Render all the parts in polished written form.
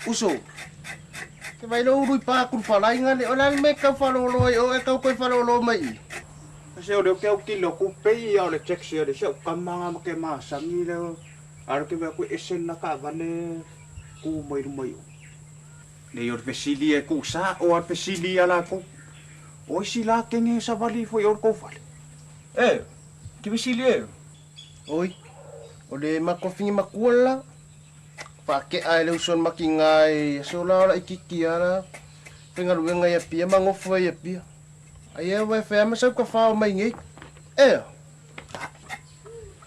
Uso. Te vai lo ui pa kun falai ngani ona me ka falolo o e ka ko falolo mai. Se o ke o kilo ku pe ia le check de se kamanga ke masangi le ar ke ku esen na ka vane ku mai. Ne yor pesili e ku sa o ar pesili ala ku. O si la kenge sa vali foi or ko fale. Que pesili e? Oi. O le makofingi makuala. Pake ai le uson makingai so la ora ikikiara. Penga ruenga ia pia mangofu ia pia. Ai e vai fa ma sa ka fa mai ngai.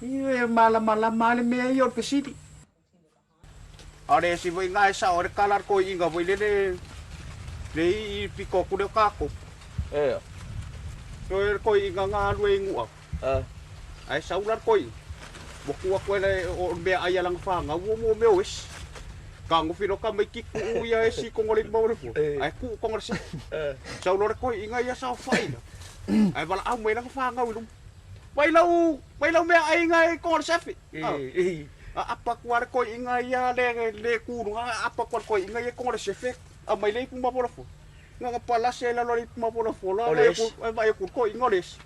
Ia mala me yor pesili. Are si voi ngai sa or kalar ko inga voi le i piko ku le kako. So er ko inga nga lue ngua. Ai sa ular ko Boku ako na o me aya lang fa nga wo mo me wis. Kang fino ka may kiku uya si kongolit mo rin po. Ay ku kongor si. Sa ulor ko inga ya sa fai. Ay bala am may lang fa nga ulum. Bailaw me ay nga kongor sa fi. Apa kwar ko inga ya le kuru nga apa kwar ko inga ya kongor sa fi. Amay lay puma po po. Nga pala sila lori puma po po. Ay ko ingoles.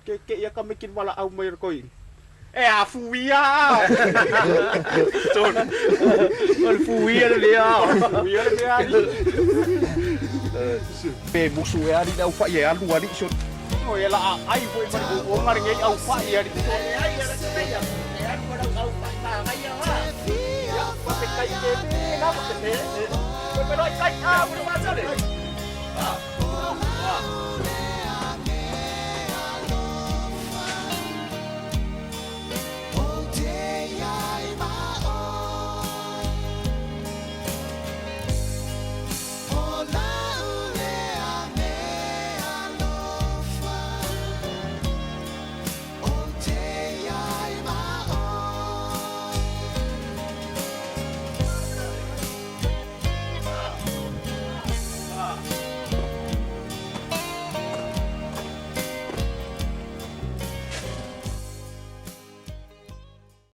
Ke ya kamikin bala am may ko a fuia! Ton. Ol fuia le a. Fuia le a. Pe musu ya di au fa ya lu ali so. O ya la ai foi mari o mari ngai au fa ya di. Ai ya la pe ya. Ya ko da au fa ta ai ya la. Ya pa pe kai ke na ko te. Ko pe lo kai a ko ma sa le.